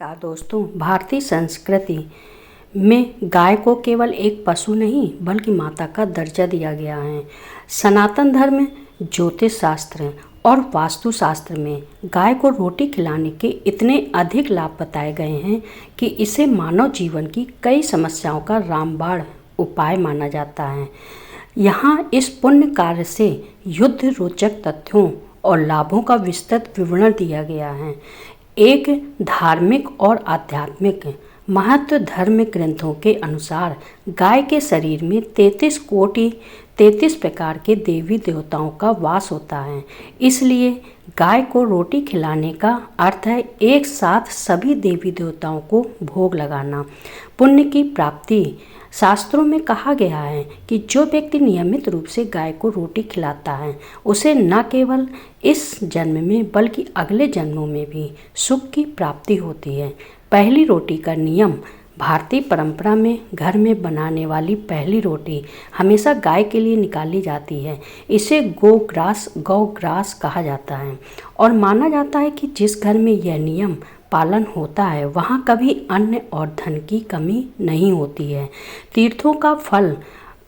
नमस्कार दोस्तों, भारतीय संस्कृति में गाय को केवल एक पशु नहीं बल्कि माता का दर्जा दिया गया है। सनातन धर्म, ज्योतिष शास्त्र और वास्तुशास्त्र में गाय को रोटी खिलाने के इतने अधिक लाभ बताए गए हैं कि इसे मानव जीवन की कई समस्याओं का रामबाण उपाय माना जाता है। यहाँ इस पुण्य कार्य से युद्ध रोचक तथ्यों और लाभों का विस्तृत विवरण दिया गया है। एक धार्मिक और आध्यात्मिक महत्व धर्म ग्रंथों के अनुसार गाय के शरीर में 33 प्रकार के देवी देवताओं का वास होता है। इसलिए गाय को रोटी खिलाने का अर्थ है एक साथ सभी देवी देवताओं को भोग लगाना, पुण्य की प्राप्ति। शास्त्रों में कहा गया है कि जो व्यक्ति नियमित रूप से गाय को रोटी खिलाता है उसे न केवल इस जन्म में बल्कि अगले जन्मों में भी सुख की प्राप्ति होती है। पहली रोटी का नियम। भारतीय परंपरा में घर में बनाने वाली पहली रोटी हमेशा गाय के लिए निकाली जाती है। इसे गौग्रास कहा जाता है और माना जाता है कि जिस घर में यह नियम पालन होता है वहाँ कभी अन्न और धन की कमी नहीं होती है। तीर्थों का फल।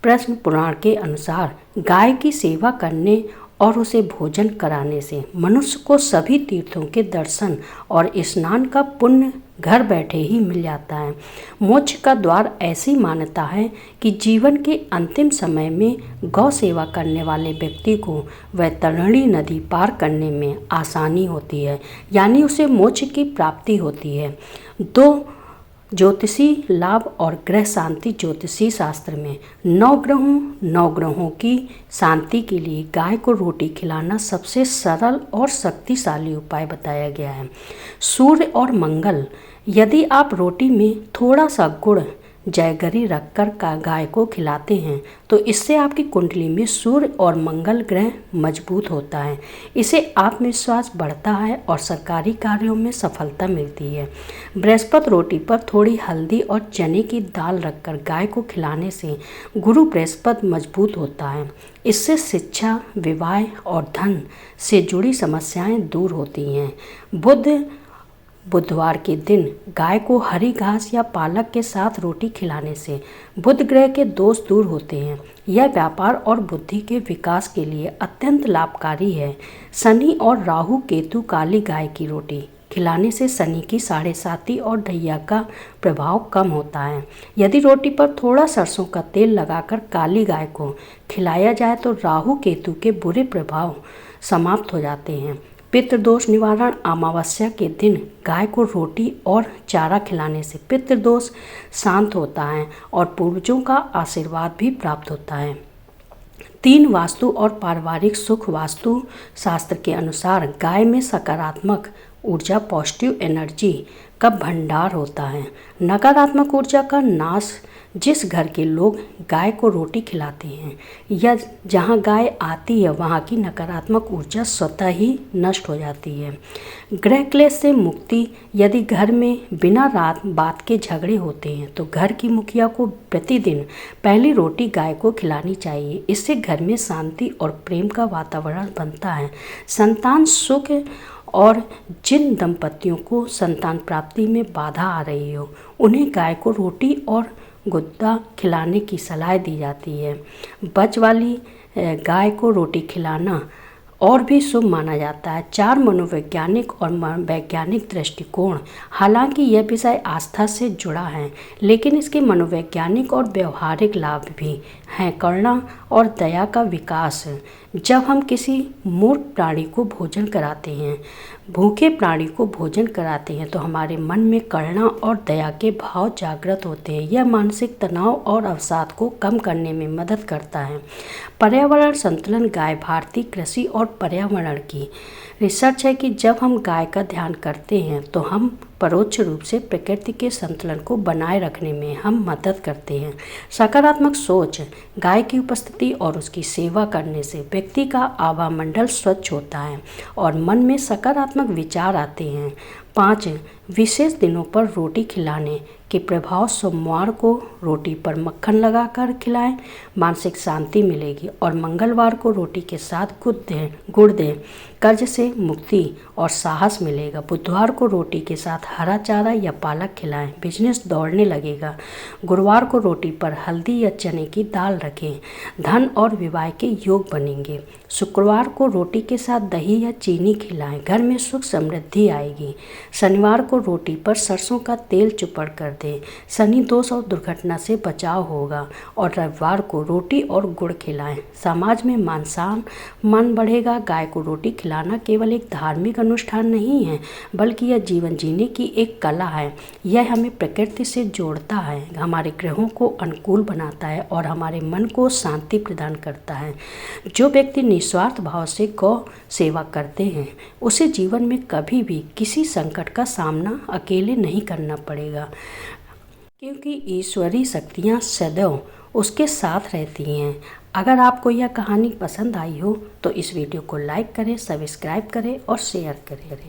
प्रश्न पुराण के अनुसार गाय की सेवा करने और उसे भोजन कराने से मनुष्य को सभी तीर्थों के दर्शन और स्नान का पुण्य घर बैठे ही मिल जाता है। मोक्ष का द्वार ऐसी मान्यता है कि जीवन के अंतिम समय में गौ सेवा करने वाले व्यक्ति को वैतरणी नदी पार करने में आसानी होती है, यानी उसे मोक्ष की प्राप्ति होती है। 2 ज्योतिषी लाभ और ग्रह शांति। ज्योतिषी शास्त्र में नवग्रहों की शांति के लिए गाय को रोटी खिलाना सबसे सरल और शक्तिशाली उपाय बताया गया है। सूर्य और मंगल। यदि आप रोटी में थोड़ा सा गुड़ जैगरी रखकर गाय को खिलाते हैं तो इससे आपकी कुंडली में सूर्य और मंगल ग्रह मजबूत होता है। इससे आत्मविश्वास बढ़ता है और सरकारी कार्यों में सफलता मिलती है। बृहस्पति रोटी पर थोड़ी हल्दी और चने की दाल रखकर गाय को खिलाने से गुरु बृहस्पति मजबूत होता है। इससे शिक्षा, विवाह और धन से जुड़ी समस्याएं दूर होती हैं। बुधवार के दिन गाय को हरी घास या पालक के साथ रोटी खिलाने से बुध ग्रह के दोष दूर होते हैं। यह व्यापार और बुद्धि के विकास के लिए अत्यंत लाभकारी है। शनि और राहु केतु। काली गाय की रोटी खिलाने से शनि की 7.5 और ढैया का प्रभाव कम होता है। यदि रोटी पर थोड़ा सरसों का तेल लगाकर काली गाय को खिलाया जाए तो राहु केतु के बुरे प्रभाव समाप्त हो जाते हैं। पितृदोष निवारण। अमावस्या के दिन गाय को रोटी और चारा खिलाने से पितृदोष शांत होता है और पूर्वजों का आशीर्वाद भी प्राप्त होता है। 3 वास्तु और पारिवारिक सुख। वास्तु शास्त्र के अनुसार गाय में सकारात्मक ऊर्जा, पॉजिटिव एनर्जी का भंडार होता है। नकारात्मक ऊर्जा का नाश। जिस घर के लोग गाय को रोटी खिलाते हैं या जहां गाय आती है वहां की नकारात्मक ऊर्जा स्वतः ही नष्ट हो जाती है। ग्रह क्लेश से मुक्ति। यदि घर में बिना बात के झगड़े होते हैं तो घर की मुखिया को प्रतिदिन पहली रोटी गाय को खिलानी चाहिए। इससे घर में शांति और प्रेम का वातावरण बनता है। संतान सुख। और जिन दंपतियों को संतान प्राप्ति में बाधा आ रही हो उन्हें गाय को रोटी और गुद्दा खिलाने की सलाह दी जाती है। बच वाली गाय को रोटी खिलाना और भी शुभ माना जाता है। 4 मनोवैज्ञानिक और वैज्ञानिक दृष्टिकोण। हालांकि यह विषय आस्था से जुड़ा है लेकिन इसके मनोवैज्ञानिक और व्यवहारिक लाभ भी हैं। करुणा और दया का विकास। जब हम किसी मूर्ख प्राणी को भोजन कराते हैं, भूखे प्राणी को भोजन कराते हैं तो हमारे मन में करुणा और दया के भाव जागृत होते हैं। यह मानसिक तनाव और अवसाद को कम करने में मदद करता है। पर्यावरण संतुलन। गाय। भारतीय कृषि और पर्यावरण की रिसर्च है कि जब हम गाय का ध्यान करते हैं तो हम परोक्ष रूप से प्रकृति के संतुलन को बनाए रखने में हम मदद करते हैं। सकारात्मक सोच। गाय की उपस्थिति और उसकी सेवा करने से व्यक्ति का आवामंडल स्वच्छ होता है और मन में सकारात्मक विचार आते हैं। 5 विशेष दिनों पर रोटी खिलाने के प्रभाव सोमवार को रोटी पर मक्खन लगाकर खिलाएं, मानसिक शांति मिलेगी। और मंगलवार को रोटी के साथ गुड़ दें, कर्ज से मुक्ति और साहस मिलेगा। बुधवार को रोटी के साथ हरा चारा या पालक खिलाएं, बिजनेस दौड़ने लगेगा। गुरुवार को रोटी पर हल्दी या चने की दाल रखें, धन और विवाह के योग बनेंगे। शुक्रवार को रोटी के साथ दही या चीनी खिलाएं, घर में सुख समृद्धि आएगी। शनिवार को रोटी पर सरसों का तेल चुपड़ कर दें, शनि दोष और दुर्घटना से बचाव होगा। और रविवार को रोटी और गुड़ खिलाएं, समाज में मान बढ़ेगा। गाय को रोटी खिलाना केवल एक धार्मिक अनुष्ठान नहीं है, बल्कि यह जीवन जीने की एक कला है। यह हमें प्रकृति से जोड़ता है, हमारे ग्रहों को अनुकूल बनाता है और हमारे मन को शांति प्रदान करता है। जो व्यक्ति निस्वार्थ भाव से गौ सेवा करते हैं, उसे जीवन में कभी भी किसी संकट का सामना अकेले नहीं करना पड़ेगा, क्योंकि ईश्वरीय शक्तियाँ सदैव उसके साथ रहती हैं। अगर आपको यह कहानी पसंद आई हो तो इस वीडियो को लाइक करें, सब्सक्राइब करें और शेयर करें।